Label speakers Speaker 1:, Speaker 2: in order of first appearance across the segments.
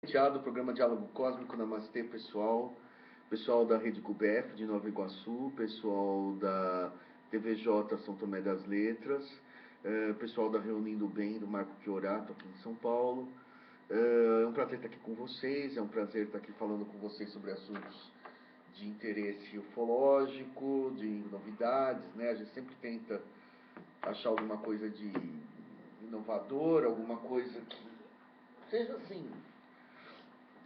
Speaker 1: Do programa Diálogo Cósmico. Namastê, pessoal. Pessoal da Rede CUBEF de Nova Iguaçu, pessoal da TVJ São Tomé das Letras, pessoal da Reunindo Bem, do Marco Chiorato, aqui em São Paulo. É um prazer estar aqui com vocês, é um prazer estar aqui falando com vocês sobre assuntos de interesse ufológico, de novidades, né? A gente sempre tenta achar alguma coisa de inovador, alguma coisa que seja assim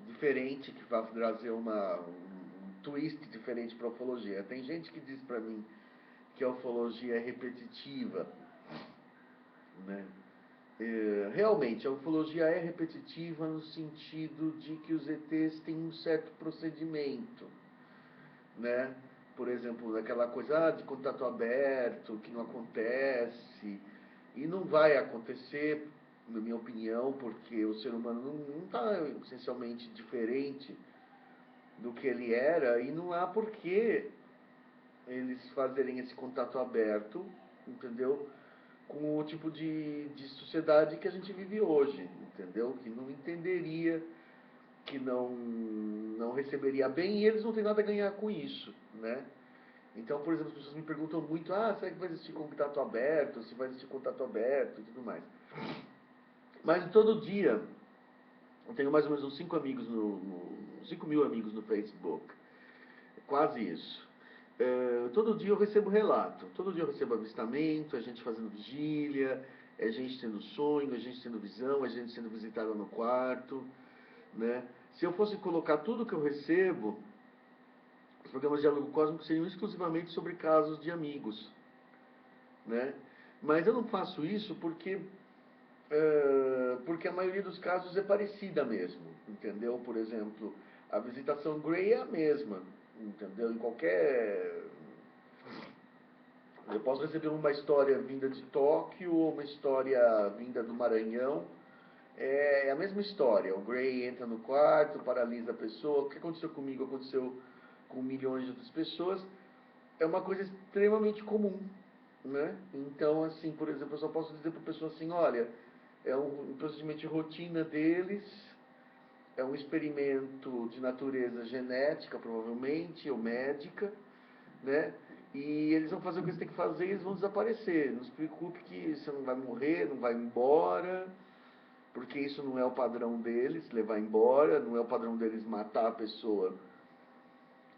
Speaker 1: diferente, que vá trazer um twist diferente para a ufologia. Tem gente que diz para mim que a ufologia é repetitiva, né? Realmente, a ufologia é repetitiva no sentido de que os ETs têm um certo procedimento, né? Por exemplo, aquela coisa de contato aberto, que não acontece, e não vai acontecer, na minha opinião, porque o ser humano não está essencialmente diferente do que ele era, e não há porquê eles fazerem esse contato aberto, entendeu? Com o tipo de sociedade que a gente vive hoje, entendeu? Que não entenderia, que não receberia bem, e eles não têm nada a ganhar com isso, né? Então, por exemplo, as pessoas me perguntam muito, será que vai existir contato aberto, se vai existir contato aberto e tudo mais. Mas todo dia, eu tenho mais ou menos uns 5 amigos, 5 mil amigos no Facebook, quase isso. Todo dia eu recebo relato, todo dia eu recebo avistamento, a gente fazendo vigília, a gente tendo sonho, a gente tendo visão, a gente sendo visitada no quarto, né? Se eu fosse colocar tudo que eu recebo, os programas de diálogo cósmico seriam exclusivamente sobre casos de amigos, né? Mas eu não faço isso porque a maioria dos casos é parecida mesmo, entendeu? Por exemplo, a visitação Grey é a mesma, entendeu? Em qualquer... Eu posso receber uma história vinda de Tóquio ou uma história vinda do Maranhão. É a mesma história. O Grey entra no quarto, paralisa a pessoa. O que aconteceu comigo aconteceu com milhões de outras pessoas. É uma coisa extremamente comum, né? Então, assim, por exemplo, eu só posso dizer para a pessoa assim, olha, é um procedimento de rotina deles, é um experimento de natureza genética, provavelmente, ou médica, né? E eles vão fazer o que eles têm que fazer e eles vão desaparecer. Não se preocupe que você não vai morrer, não vai embora, porque isso não é o padrão deles, levar embora, não é o padrão deles matar a pessoa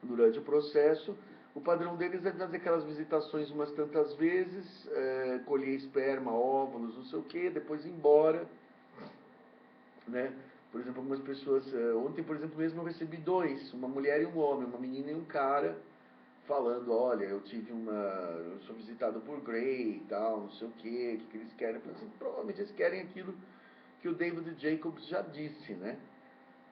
Speaker 1: durante o processo. O padrão deles é fazer aquelas visitações umas tantas vezes, colher esperma, óvulos, não sei o que, depois ir embora, né? Por exemplo, algumas pessoas... ontem, por exemplo, mesmo eu recebi dois, uma mulher e um homem, uma menina e um cara, falando, olha, eu sou visitado por Grey e tal, não sei o que eles querem. Assim, provavelmente eles querem aquilo que o David Jacobs já disse, né?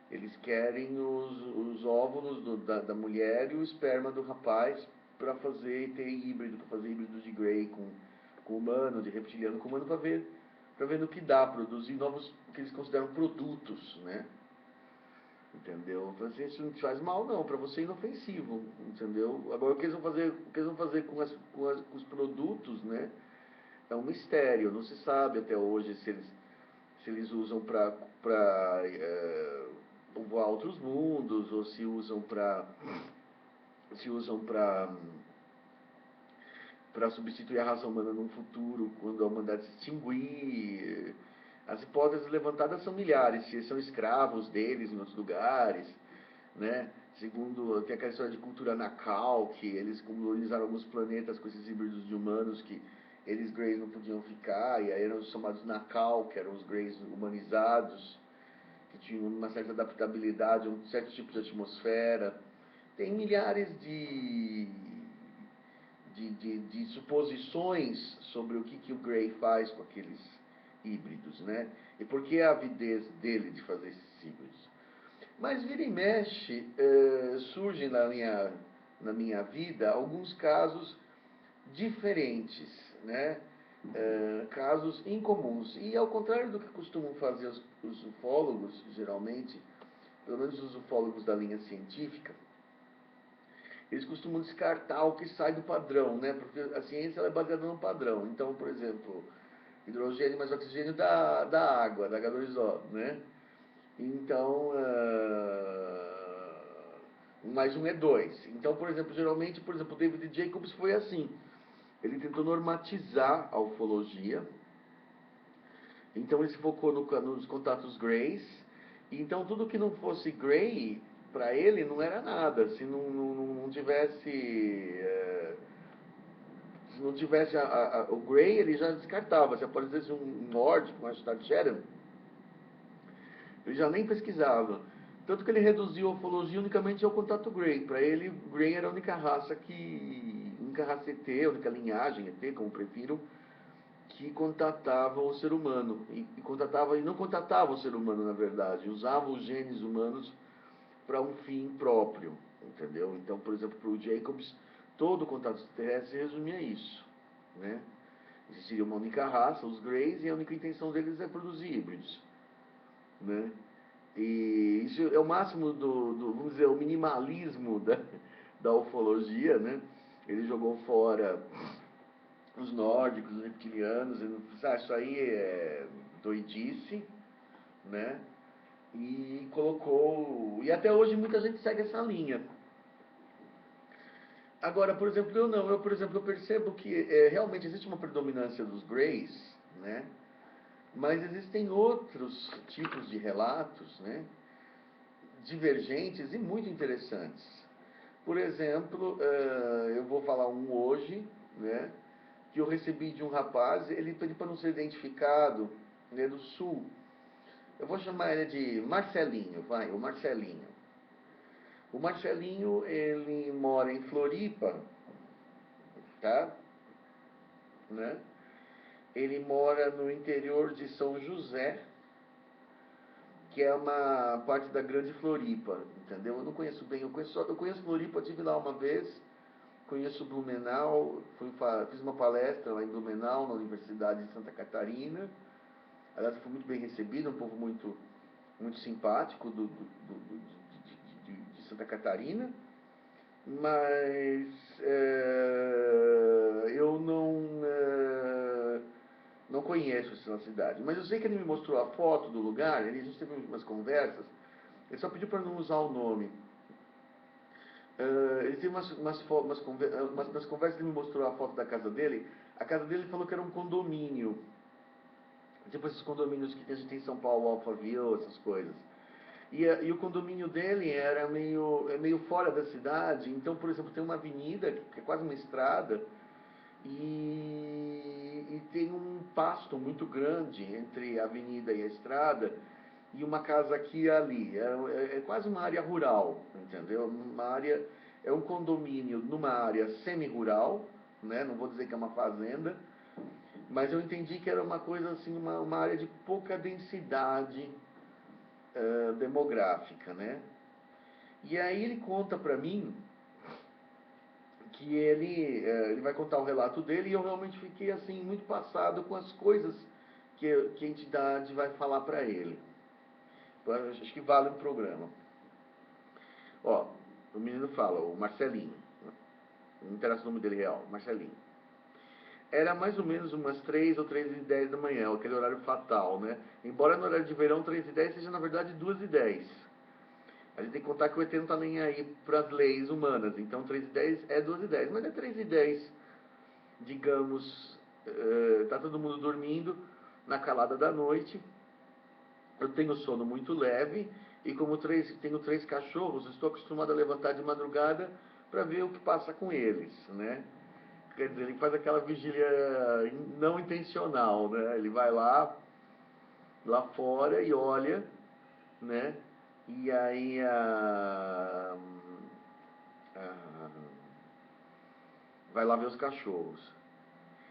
Speaker 1: Eles querem os óvulos da mulher e o esperma do rapaz para ter híbrido, para fazer híbrido de Grey com humano, de reptiliano com humano, para ver no que dá, produzir novos, o que eles consideram produtos, né? Entendeu? Assim, isso não te faz mal, não, para você é inofensivo, entendeu? Agora, o que eles vão fazer com os produtos, né? É um mistério, não se sabe até hoje se eles usam para povoar outros mundos, ou se usam para substituir a raça humana num futuro, quando a humanidade se extinguir. As hipóteses levantadas são milhares, se são escravos deles em outros lugares, né? Segundo, tem aquela história de cultura Nakal, que eles colonizaram alguns planetas com esses híbridos de humanos que eles Greys não podiam ficar, e aí eram os chamados Nakal, que eram os Greys humanizados, que tinham uma certa adaptabilidade a um certo tipo de atmosfera. Tem milhares de suposições sobre o que o Grey faz com aqueles híbridos, né? E por que a avidez dele de fazer esses híbridos. Mas vira e mexe, surgem na minha vida alguns casos diferentes, né? Casos incomuns. E ao contrário do que costumam fazer os ufólogos, geralmente, pelo menos os ufólogos da linha científica, eles costumam descartar o que sai do padrão, né? Porque a ciência ela é baseada no padrão. Então, por exemplo, hidrogênio mais oxigênio da água, da H2O, né? Então, um mais um é dois. Então, por exemplo, geralmente, por exemplo, o David Jacobs foi assim. Ele tentou normatizar a ufologia. Então, ele se focou nos contatos Greys. Então, tudo que não fosse Grey, para ele, não era nada. Se não tivesse... se não tivesse o Grey, ele já descartava. Se aparecesse um nórdico, um Ashtar Sharon, ele já nem pesquisava. Tanto que ele reduziu a ufologia unicamente ao contato Grey. Para ele, Grey era a única raça única raça ET, a única linhagem ET, como prefiram, que contatava o ser humano. E não contatava o ser humano, na verdade. Usava os genes humanos para um fim próprio. Entendeu? Então, por exemplo, para o Jacobs, todo o contato terrestre resumia isso. Né? Existiria uma única raça, os Greys, e a única intenção deles é produzir híbridos. Né? E isso é o máximo vamos dizer, o minimalismo da ufologia, né? Ele jogou fora os nórdicos, os reptilianos, isso aí é doidice, né? E colocou... E até hoje muita gente segue essa linha. Agora, por exemplo, eu não. Por exemplo, eu percebo que realmente existe uma predominância dos Greys, né? Mas existem outros tipos de relatos, né? Divergentes e muito interessantes. Por exemplo, eu vou falar um hoje, né, que eu recebi de um rapaz, ele pediu para não ser identificado, né, do Sul. Eu vou chamar ele de Marcelinho, o Marcelinho. O Marcelinho, ele mora em Floripa, tá? Né? Ele mora no interior de São José, que é uma parte da Grande Floripa, entendeu? Eu não conheço bem, eu conheço Floripa, eu estive lá uma vez, conheço Blumenau, fiz uma palestra lá em Blumenau, na Universidade de Santa Catarina. Aliás, fui muito bem recebido, um povo muito, muito simpático de Santa Catarina. Mas eu não conheço essa cidade. Mas eu sei que ele me mostrou a foto do lugar, a gente teve umas conversas, ele só pediu para não usar o nome. Ele teve umas conversas, ele me mostrou a foto da casa dele. A casa dele falou que era um condomínio. Tipo esses condomínios que a gente tem em São Paulo, Alphaville, essas coisas. E o condomínio dele era meio fora da cidade. Então, por exemplo, tem uma avenida, que é quase uma estrada, e tem um pasto muito grande entre a avenida e a estrada, e uma casa aqui e ali. É quase uma área rural, entendeu? É um condomínio numa área semi-rural, né? Não vou dizer que é uma fazenda, mas eu entendi que era uma coisa assim, uma área de pouca densidade demográfica, né? E aí ele conta para mim que ele vai contar o relato dele, e eu realmente fiquei assim muito passado com as coisas que a entidade vai falar para ele. Eu acho que vale um programa. Ó, o menino fala, o Marcelinho, não interessa o nome dele real, Marcelinho. Era mais ou menos umas 3 ou 3h10 da manhã, aquele horário fatal, né? Embora no horário de verão 3h10 seja na verdade 2h10. A gente tem que contar que o ET não está nem aí para as leis humanas, então 3h10 é 2h10, mas é 3h10, digamos, está todo mundo dormindo na calada da noite. Eu tenho sono muito leve e como tenho 3 cachorros, estou acostumado a levantar de madrugada para ver o que passa com eles, né? Quer dizer, ele faz aquela vigília não intencional, né? Ele vai lá fora e olha, né? E aí vai lá ver os cachorros.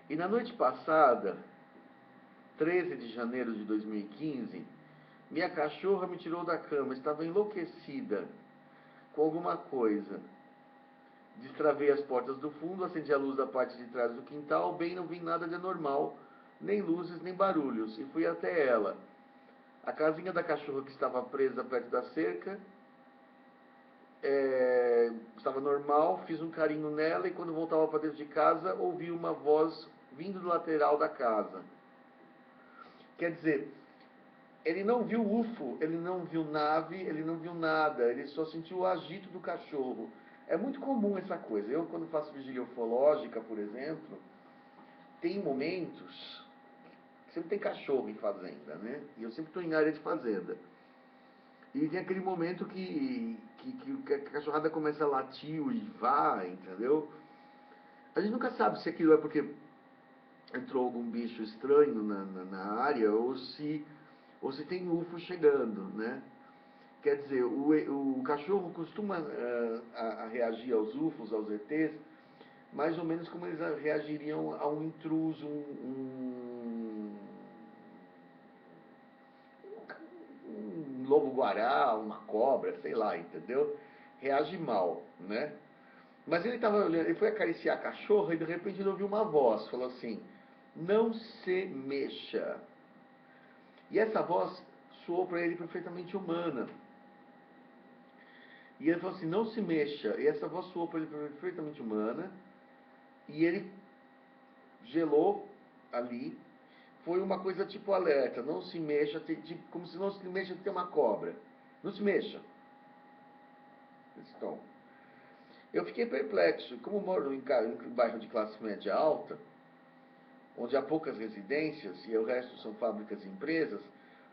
Speaker 1: E na noite passada, 13 de janeiro de 2015, minha cachorra me tirou da cama, estava enlouquecida com alguma coisa. Destravei as portas do fundo, acendi a luz da parte de trás do quintal, bem não vi nada de anormal, nem luzes, nem barulhos, e fui até ela. A casinha da cachorra que estava presa perto da cerca estava normal, fiz um carinho nela e quando voltava para dentro de casa, ouvi uma voz vindo do lateral da casa. Quer dizer, Ele não viu UFO, ele não viu nave, ele não viu nada, ele só sentiu o agito do cachorro. É muito comum essa coisa. Eu, quando faço vigília ufológica, por exemplo, tem momentos, sempre tem cachorro em fazenda, né? E eu sempre estou em área de fazenda. E tem aquele momento que a cachorrada começa a latir e vai, entendeu? A gente nunca sabe se aquilo é porque entrou algum bicho estranho na área ou se tem UFO chegando, né? Quer dizer, o cachorro costuma a reagir aos UFOs, aos ETs, mais ou menos como eles reagiriam a um intruso, um lobo-guará, uma cobra, sei lá, entendeu? Reage mal, né? Mas ele estava olhando, ele foi acariciar a cachorra e de repente ele ouviu uma voz, falou assim: não se mexa. E essa voz soou para ele perfeitamente humana. E ele falou assim: não se mexa. E essa voz soou para ele perfeitamente humana. E ele gelou ali. Foi uma coisa tipo alerta: não se mexa, tipo, como se não se mexa tem uma cobra. Não se mexa. Então, eu fiquei perplexo. Como moro em um bairro de classe média alta, onde há poucas residências e o resto são fábricas e empresas,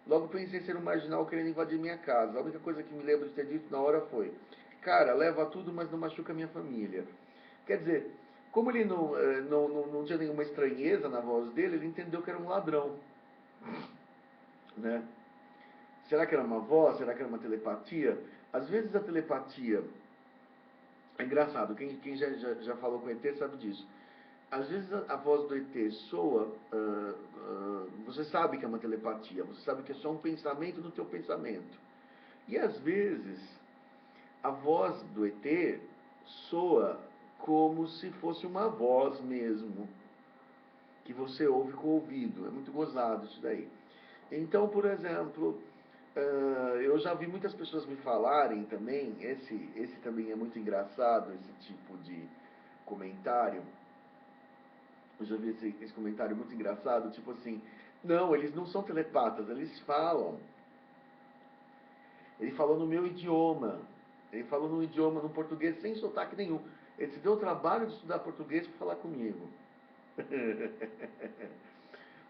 Speaker 1: logo pensei ser um marginal querendo invadir minha casa. A única coisa que me lembro de ter dito na hora foi: cara, leva tudo, mas não machuca minha família. Quer dizer, como ele não tinha nenhuma estranheza na voz dele, ele entendeu que era um ladrão, né? Será que era uma voz? Será que era uma telepatia? Às vezes a telepatia... É engraçado, quem já falou com o ET sabe disso. Às vezes a voz do ET soa, você sabe que é uma telepatia, você sabe que é só um pensamento do teu pensamento. E às vezes a voz do ET soa como se fosse uma voz mesmo, que você ouve com o ouvido. É muito gozado isso daí. Então, por exemplo, eu já vi muitas pessoas me falarem também, esse também é muito engraçado, esse tipo de comentário. Eu já vi esse comentário muito engraçado, tipo assim: não, eles não são telepatas, eles falam. Ele falou no meu idioma. Ele falou no idioma, no português, sem sotaque nenhum. Ele se deu o trabalho de estudar português para falar comigo.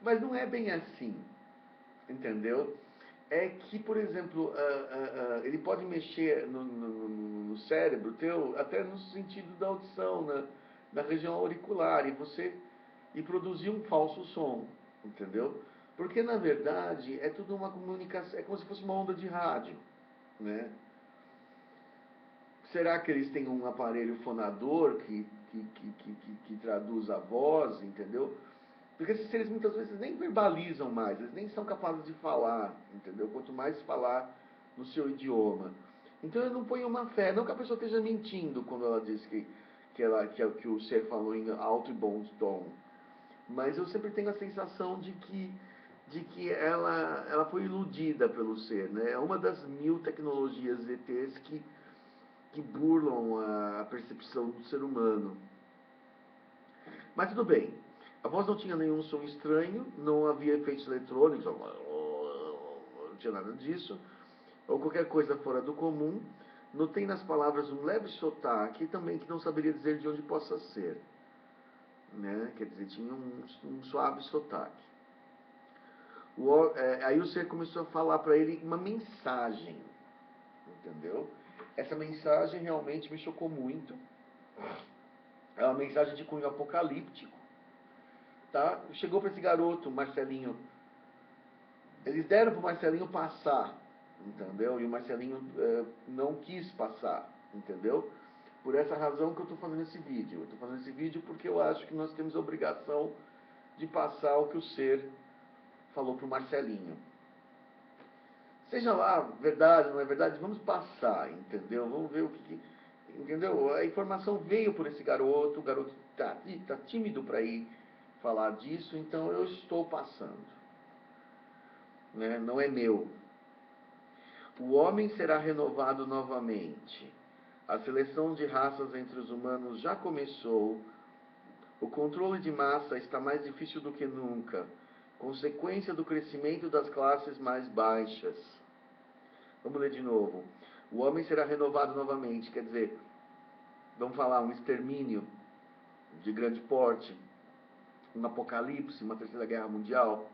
Speaker 1: Mas não é bem assim, entendeu? É que, por exemplo, ele pode mexer no cérebro teu, até no sentido da audição, na região auricular, e produzir um falso som, entendeu? Porque, na verdade, é tudo uma comunicação, é como se fosse uma onda de rádio, né? Será que eles têm um aparelho fonador que traduz a voz, entendeu? Porque esses seres muitas vezes nem verbalizam mais, eles nem são capazes de falar, entendeu? Quanto mais falar no seu idioma. Então eu não ponho uma fé, não que a pessoa esteja mentindo quando ela diz que o ser falou em alto e bom tom. Mas eu sempre tenho a sensação de que ela foi iludida pelo ser, né? É uma das mil tecnologias ETs que burlam a percepção do ser humano. Mas tudo bem. A voz não tinha nenhum som estranho, não havia efeitos eletrônicos, não tinha nada disso, ou qualquer coisa fora do comum. Notei nas palavras um leve sotaque, também que não saberia dizer de onde possa ser, né? Quer dizer, tinha um suave sotaque. Aí o ser começou a falar para ele uma mensagem, entendeu? Essa mensagem realmente me chocou muito. É uma mensagem de cunho apocalíptico, tá? Chegou para esse garoto, Marcelinho. Eles deram para o Marcelinho passar, entendeu? E o Marcelinho não quis passar, entendeu? Por essa razão que eu estou fazendo esse vídeo. Eu estou fazendo esse vídeo porque eu acho que nós temos a obrigação de passar o que o ser falou para o Marcelinho. Seja lá verdade, não é verdade, vamos passar, entendeu? Vamos ver o que... Entendeu? A informação veio por esse garoto, o garoto tá tímido para ir falar disso, então eu estou passando. Né? Não é meu. O homem será renovado novamente. A seleção de raças entre os humanos já começou. O controle de massa está mais difícil do que nunca. consequência do crescimento das classes mais baixas. Vamos ler de novo. O homem será renovado novamente, quer dizer, vamos falar, um extermínio de grande porte, um apocalipse, uma terceira guerra mundial.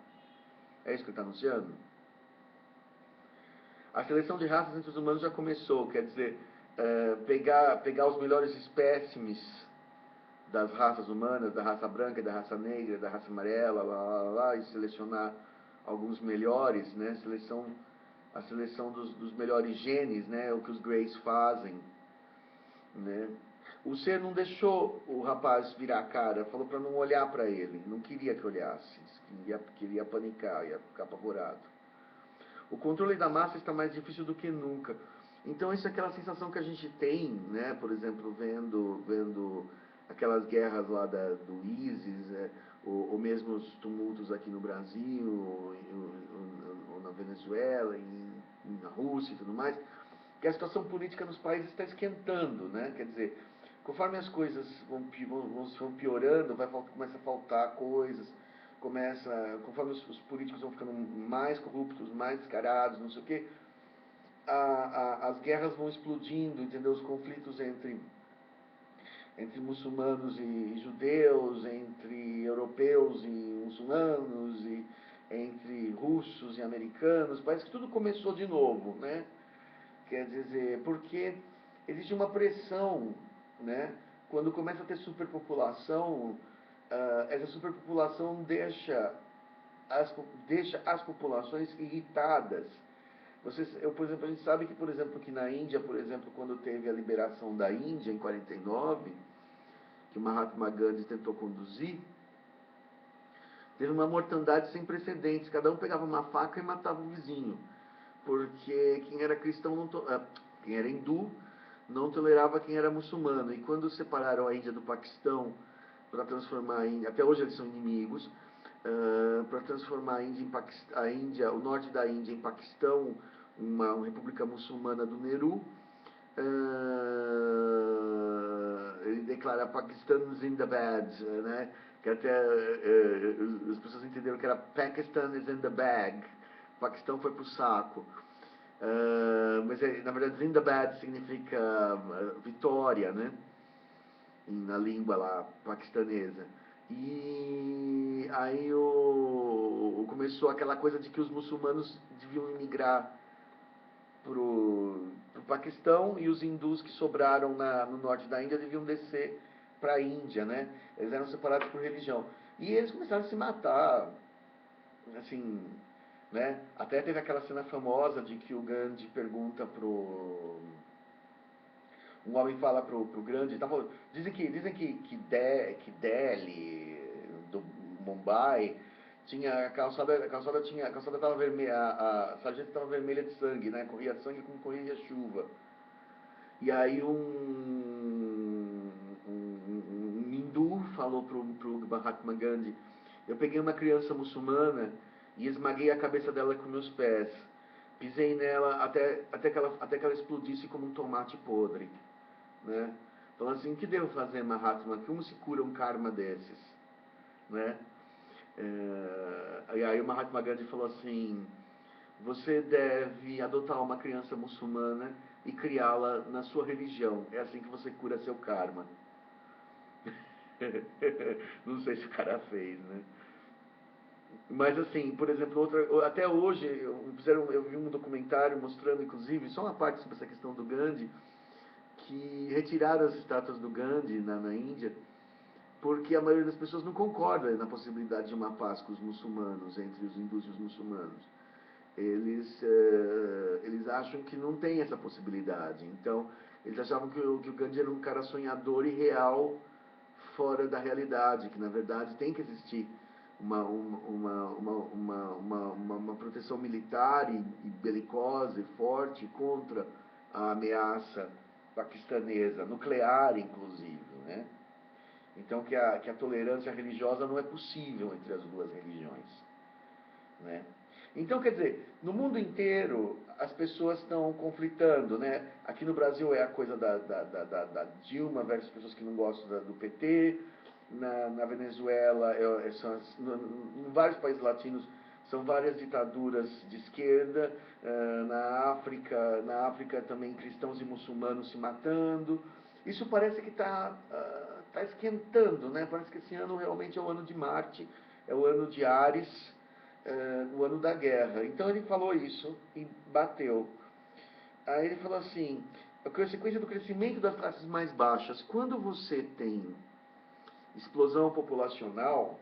Speaker 1: É isso que ele está anunciando? A seleção de raças entre os humanos já começou, quer dizer, pegar os melhores espécimes das raças humanas, da raça branca, da raça negra, da raça amarela, e selecionar alguns melhores, né? A seleção dos melhores genes, né? O que os Greys fazem, né? O ser não deixou o rapaz virar a cara, falou para não olhar para ele, não queria que olhasse, queria panicar, ia ficar apavorado. O controle da massa está mais difícil do que nunca. Então, isso é aquela sensação que a gente tem, né? Por exemplo, vendo aquelas guerras lá do ISIS, ou mesmo os tumultos aqui no Brasil, ou na Venezuela, na Rússia e tudo mais, que a situação política nos países está esquentando, né? Quer dizer, conforme as coisas vão piorando, começa a faltar coisas, conforme os políticos vão ficando mais corruptos, mais descarados, não sei o quê, as guerras vão explodindo, entendeu? Os conflitos entre muçulmanos e judeus, entre europeus e muçulmanos, e entre russos e americanos, parece que tudo começou de novo, né? Quer dizer, porque existe uma pressão, né? Quando começa a ter superpopulação, essa superpopulação deixa as populações irritadas. Por exemplo, a gente sabe que, por exemplo, que na Índia, por exemplo, quando teve a liberação da Índia em 49, que o Mahatma Gandhi tentou conduzir, teve uma mortandade sem precedentes. Cada um pegava uma faca e matava o vizinho, porque quem era cristão, quem era hindu, não tolerava quem era muçulmano. E quando separaram a Índia do Paquistão para transformar a Índia, até hoje eles são inimigos, para transformar a Índia, o norte da Índia em Paquistão, uma república muçulmana do Nehru, ele declara Pakistan Zindabad, né? Que até as pessoas entenderam que era Pakistan is in the bag, Paquistão foi pro saco. Mas na verdade Zindabad significa vitória, né? Na língua lá paquistanesa. E aí começou aquela coisa de que os muçulmanos deviam imigrar pro Paquistão e os hindus que sobraram no norte da Índia deviam descer para a Índia, né? Eles eram separados por religião. E eles começaram a se matar, assim, né? Até teve aquela cena famosa de que o Gandhi pergunta um homem fala pro Gandhi, dizem que Delhi, do Mumbai, tinha a calçada estava vermelha, a sarjeta estava vermelha de sangue, né? Corria sangue como corria chuva. E aí um hindu falou pro Mahatma Gandhi: eu peguei uma criança muçulmana e esmaguei a cabeça dela com meus pés. Pisei nela até que ela explodisse como um tomate podre, né? Falando assim: o que devo fazer, Mahatma? Como se cura um karma desses, né? E aí o Mahatma Gandhi falou assim: você deve adotar uma criança muçulmana e criá-la na sua religião. É assim que você cura seu karma. Não sei se o cara fez, né? Mas assim, por exemplo, até hoje eu vi um documentário mostrando, inclusive, só uma parte sobre essa questão do Gandhi, que retiraram as estátuas do Gandhi na Índia, porque a maioria das pessoas não concorda na possibilidade de uma paz com os muçulmanos, entre os hindus e os muçulmanos. Eles acham que não tem essa possibilidade. Então, eles achavam que o Gandhi era um cara sonhador e real fora da realidade, que na verdade tem que existir uma proteção militar e belicosa e forte contra a ameaça paquistanesa, nuclear inclusive, né? Então que a tolerância religiosa não é possível entre as duas religiões, né? Então, quer dizer, no mundo inteiro as pessoas estão conflitando, né? Aqui no Brasil é a coisa da Dilma versus pessoas que não gostam do PT. na Venezuela, em vários países latinos, são várias ditaduras de esquerda, na África também cristãos e muçulmanos se matando. Isso parece que tá esquentando, né? Parece que esse ano realmente é o ano de Marte, é o ano de Áries, o ano da guerra. Então ele falou isso e bateu. Aí ele falou assim, a consequência do crescimento das classes mais baixas, quando você tem explosão populacional,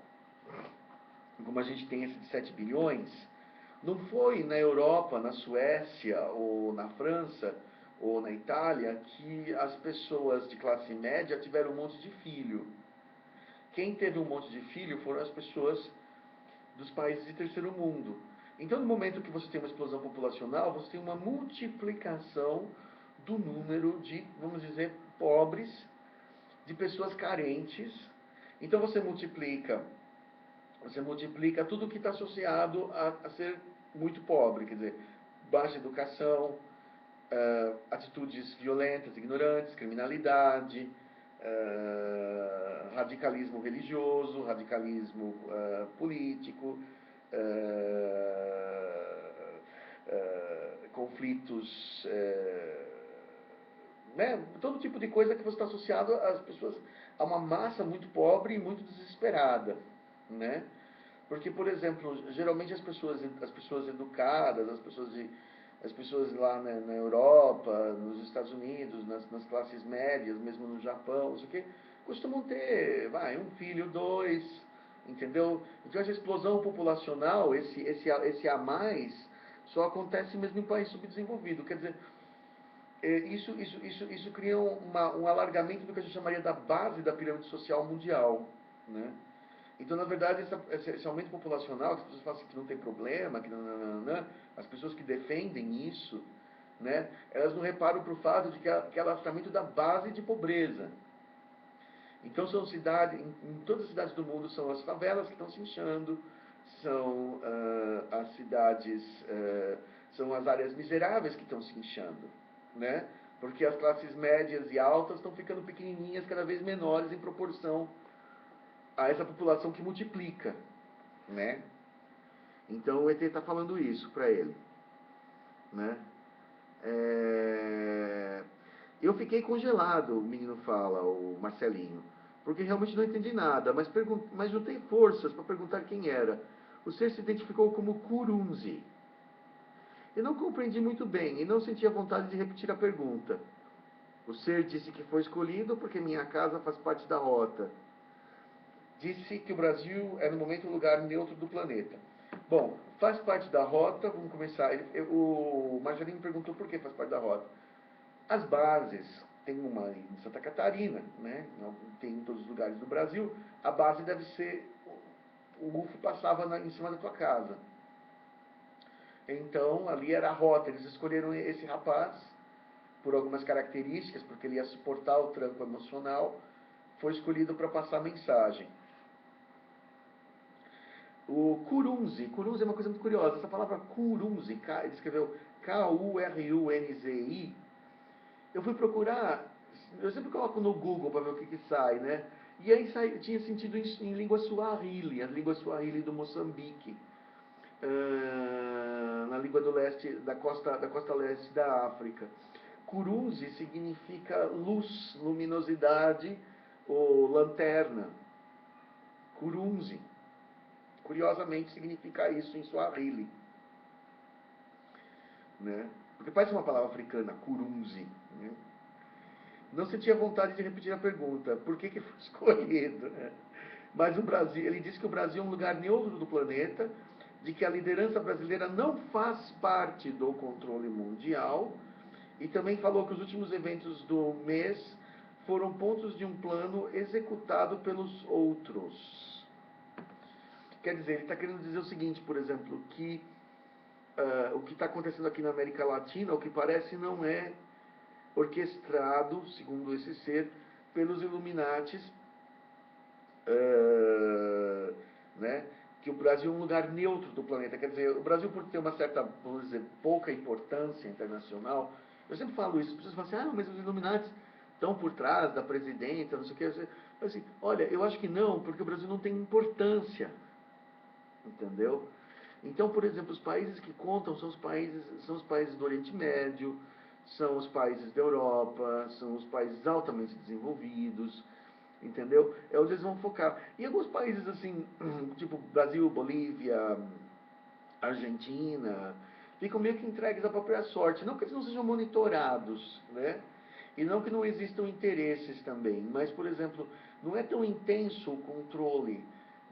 Speaker 1: como a gente tem esse de 7 bilhões, não foi na Europa, na Suécia, ou na França, ou na Itália, que as pessoas de classe média tiveram um monte de filho. Quem teve um monte de filho foram as pessoas dos países de terceiro mundo. Então, no momento que você tem uma explosão populacional, você tem uma multiplicação do número de, vamos dizer, pobres, de pessoas carentes. Então, você multiplica tudo que está associado a ser muito pobre, quer dizer, baixa educação, atitudes violentas, ignorantes, criminalidade, radicalismo religioso, radicalismo político, conflitos, né? Todo tipo de coisa que você está associado às pessoas, a uma massa muito pobre e muito desesperada, né? Porque, por exemplo, geralmente as pessoas educadas, as pessoas lá na Europa, nos Estados Unidos, nas classes médias, mesmo no Japão, não sei o quê, costumam ter, um filho, dois, entendeu? Então essa explosão populacional, esse a mais, só acontece mesmo em país subdesenvolvido. Quer dizer, isso cria um alargamento do que a gente chamaria da base da pirâmide social mundial, né? Então, na verdade, esse aumento populacional, que as pessoas falam assim, que não tem problema, que não, as pessoas que defendem isso, né, elas não reparam para o fato de que é alastramento da base de pobreza. Então, são cidades, em todas as cidades do mundo, são as favelas que estão se inchando, são as cidades, são as áreas miseráveis que estão se inchando, né? Porque as classes médias e altas estão ficando pequenininhas, cada vez menores em proporção a essa população que multiplica, né? Então o ET está falando isso para ele, né? Eu fiquei congelado, o menino fala, o Marcelinho, porque realmente não entendi nada, mas juntei forças para perguntar quem era. O ser se identificou como Kurunzi. Eu não compreendi muito bem e não senti a vontade de repetir a pergunta. O ser disse que foi escolhido porque minha casa faz parte da rota. Disse que o Brasil é no momento o lugar neutro do planeta. Bom, faz parte da rota, vamos começar. O Marcelinho me perguntou por que faz parte da rota. As bases, tem uma em Santa Catarina, né? Tem em todos os lugares do Brasil. A base deve ser, o UFO passava em cima da tua casa. Então, ali era a rota. Eles escolheram esse rapaz por algumas características, porque ele ia suportar o tranco emocional. Foi escolhido para passar a mensagem. O Kurunzi é uma coisa muito curiosa. Essa palavra Kurunzi, ele escreveu Kurunzi. Eu fui procurar, eu sempre coloco no Google para ver o que sai, né? E aí tinha sentido em língua Swahili, a língua Swahili do Moçambique, na língua do leste, da costa leste da África. Kurunzi significa luz, luminosidade ou lanterna. Kurunzi. Curiosamente significa isso em Swahili, né? Porque parece uma palavra africana, Kurunzi, né? Não sentia vontade de repetir a pergunta, por que foi escolhido, né? Mas o Brasil, ele disse que o Brasil é um lugar neutro do planeta, de que a liderança brasileira não faz parte do controle mundial, e também falou que os últimos eventos do mês foram pontos de um plano executado pelos outros. Quer dizer, ele está querendo dizer o seguinte, por exemplo, que o que está acontecendo aqui na América Latina, o que parece não é orquestrado, segundo esse ser, pelos Illuminatis, né? Que o Brasil é um lugar neutro do planeta. Quer dizer, o Brasil, por ter uma certa, vamos dizer, pouca importância internacional, eu sempre falo isso, as pessoas falam assim, mas os Illuminatis estão por trás da presidenta, não sei o que. Assim, olha, eu acho que não, porque o Brasil não tem importância, entendeu? Então, por exemplo, os países que contam são os países do Oriente Médio, são os países da Europa, são os países altamente desenvolvidos, entendeu? É onde eles vão focar. E alguns países assim, tipo Brasil, Bolívia, Argentina, ficam meio que entregues à própria sorte. Não que eles não sejam monitorados, né? E não que não existam interesses também, mas, por exemplo, não é tão intenso o controle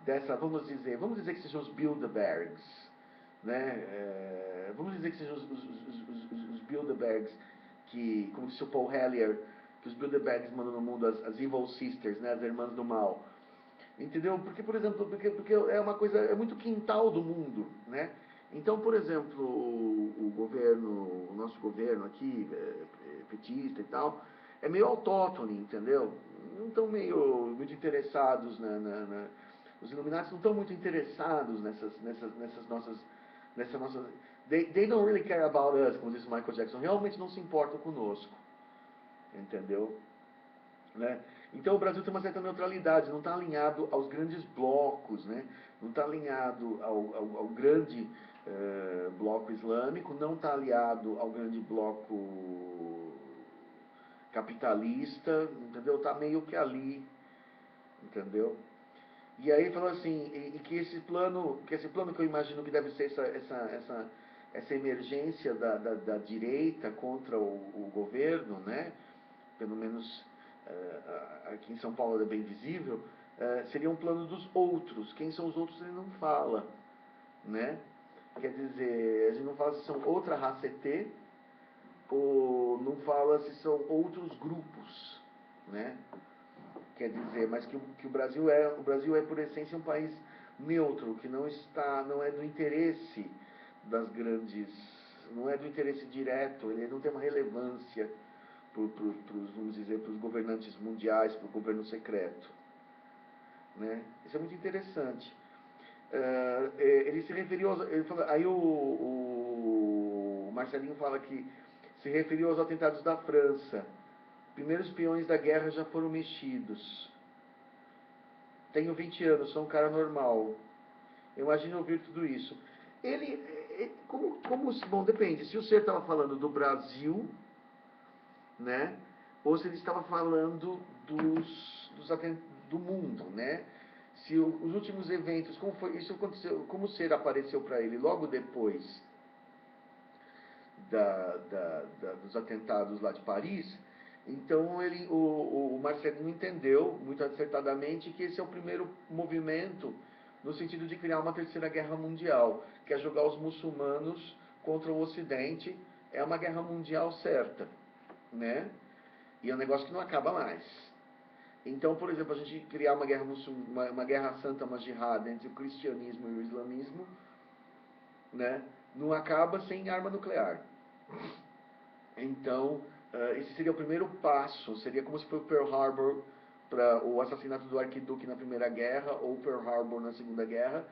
Speaker 1: dessa, vamos dizer que sejam os Bilderbergs, né? Vamos dizer que sejam os Bilderbergs, que, como disse o Paul Hellyer, que os Bilderbergs mandam no mundo as Evil Sisters, né? As irmãs do mal. Entendeu? Porque, por exemplo, porque é uma coisa, é muito quintal do mundo, né? Então, por exemplo, o governo, o nosso governo aqui, petista e tal, é meio autóctone, entendeu? Não estão muito interessados os Illuminati não estão muito interessados nessas nossas, they don't really care about us, como diz Michael Jackson, realmente não se importam conosco, entendeu? Né? Então o Brasil tem uma certa neutralidade, não está alinhado aos grandes blocos, né? Não está alinhado ao grande bloco islâmico, não está aliado ao grande bloco capitalista, entendeu? Está meio que ali, entendeu? E aí falou assim, e que esse plano que eu imagino que deve ser essa emergência da direita contra o governo, né? Pelo menos aqui em São Paulo é bem visível, seria um plano dos outros. Quem são os outros ele não fala, né? Quer dizer, a gente não fala se são outra raça ET, ou não fala se são outros grupos, né? Quer dizer, mas que o Brasil é por essência um país neutro, que não é do interesse das grandes, não é do interesse direto, ele não tem uma relevância vamos dizer, para os governantes mundiais, para o governo secreto, né? Isso é muito interessante. Ele se referiu ele falou, aí o Marcelinho fala que se referiu aos atentados da França. Primeiros peões da guerra já foram mexidos. Tenho 20 anos, sou um cara normal. Imagina ouvir tudo isso. Bom, depende. Se o senhor estava falando do Brasil, né? Ou se ele estava falando do mundo, né? Se os últimos eventos, como foi isso aconteceu, como o ser apareceu para ele logo depois dos atentados lá de Paris, então o Marcelino entendeu muito acertadamente que esse é o primeiro movimento no sentido de criar uma terceira guerra mundial, que é jogar os muçulmanos contra o Ocidente, é uma guerra mundial certa, né? E é um negócio que não acaba mais. Então, por exemplo, a gente criar uma guerra santa, uma jihad entre o cristianismo e o islamismo, né, não acaba sem arma nuclear. Então, esse seria o primeiro passo, seria como se fosse Pearl Harbor para o assassinato do arquiduque na Primeira Guerra ou Pearl Harbor na Segunda Guerra.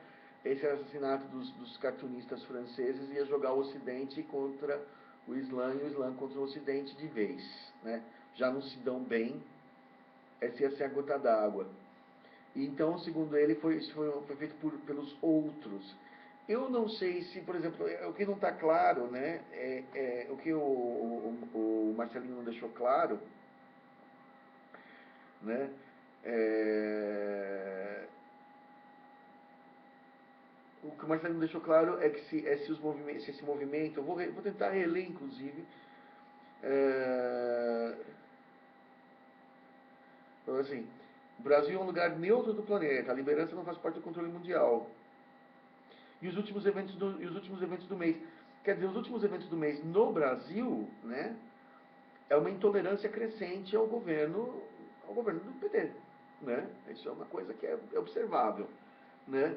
Speaker 1: Esse é o assassinato dos cartunistas franceses, ia jogar o Ocidente contra o Islã e o Islã contra o Ocidente de vez, né? Já não se dão bem, essa ia ser a gota d'água. Então, segundo ele, isso foi feito pelos outros. Eu não sei se, por exemplo, o que não está claro, né, o que o Marcelinho não deixou claro, né, o que o Marcelinho deixou claro é que se esse movimento, vou tentar reler, inclusive, é, então, assim, o Brasil é um lugar neutro do planeta, a liderança não faz parte do controle mundial. E os últimos eventos do mês. Quer dizer, os últimos eventos do mês no Brasil, né, é uma intolerância crescente ao governo do PT, né? Isso é uma coisa que é observável, né?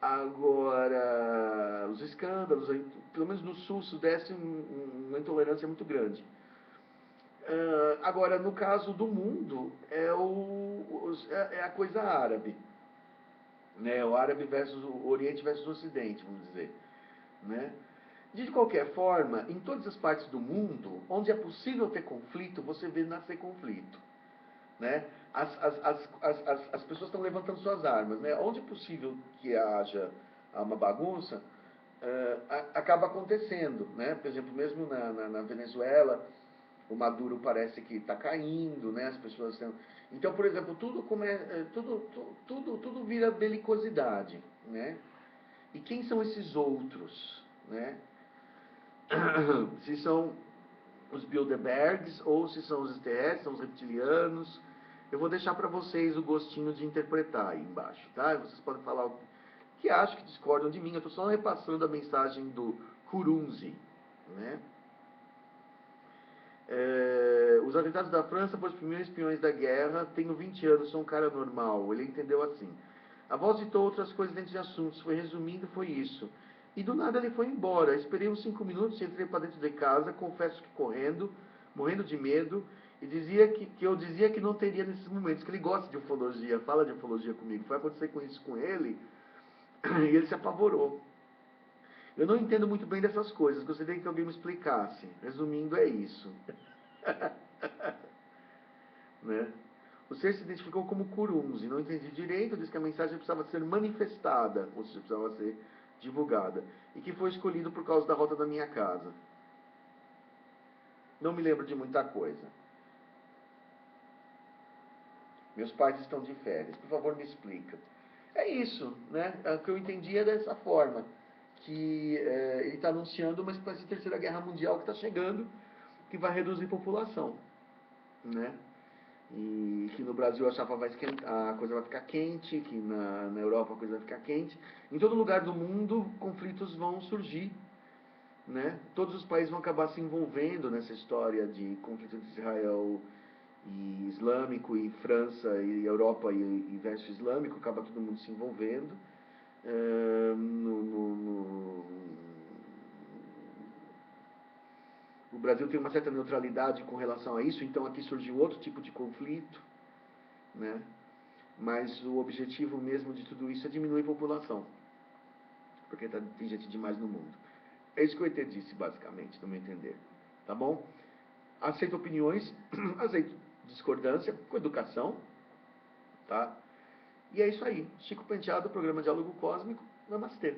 Speaker 1: Agora, os escândalos, pelo menos no sul, sudeste, uma intolerância muito grande. Agora, no caso do mundo, é a coisa árabe, né? O árabe versus o Oriente versus o Ocidente, vamos dizer, né? De qualquer forma, em todas as partes do mundo, onde é possível ter conflito, você vê nascer conflito, né? As pessoas estão levantando suas armas, né? Onde é possível que haja uma bagunça, acaba acontecendo, né? Por exemplo, mesmo na Venezuela, o Maduro parece que está caindo, né? As pessoas estão... Então, por exemplo, tudo vira belicosidade, né? E quem são esses outros, né? Se são os Bilderbergs ou se são os STS, são os reptilianos. Eu vou deixar para vocês o gostinho de interpretar aí embaixo, tá? Vocês podem falar o que acham, que discordam de mim. Eu estou só repassando a mensagem do Kurunzi, né? Os atentados da França foram os primeiros espiões da guerra. Tenho 20 anos, sou um cara normal. Ele entendeu assim. A voz citou outras coisas dentro de assuntos. Foi resumindo, foi isso. E do nada ele foi embora. Esperei uns 5 minutos, entrei para dentro de casa, confesso que correndo, morrendo de medo, e dizia que eu dizia que não teria nesses momentos, que ele gosta de ufologia, fala de ufologia comigo. Foi acontecer com isso com ele, e ele se apavorou. Eu não entendo muito bem dessas coisas, gostaria que alguém me explicasse. Resumindo, é isso. Né? O ser se identificou como Kurunzi, não entendi direito, disse que a mensagem precisava ser manifestada, ou seja, precisava ser divulgada, e que foi escolhido por causa da rota da minha casa. Não me lembro de muita coisa. Meus pais estão de férias, por favor me explica. É isso, né? O que eu entendi é dessa forma, que ele está anunciando uma espécie de terceira guerra mundial que está chegando, que vai reduzir a população, né? E que no Brasil a coisa vai ficar quente, que na Europa a coisa vai ficar quente. Em todo lugar do mundo, conflitos vão surgir, né? Todos os países vão acabar se envolvendo nessa história de conflito entre Israel e islâmico, e França e Europa e verso islâmico, acaba todo mundo se envolvendo. O Brasil tem uma certa neutralidade com relação a isso, então aqui surgiu outro tipo de conflito, né? Mas o objetivo mesmo de tudo isso é diminuir a população, porque tem gente demais no mundo. É isso que o ET disse, basicamente, no meu entender. Tá bom? Aceito opiniões, aceito discordância, com educação, tá? E é isso aí. Chico Penteado, programa Diálogo Cósmico. Namastê.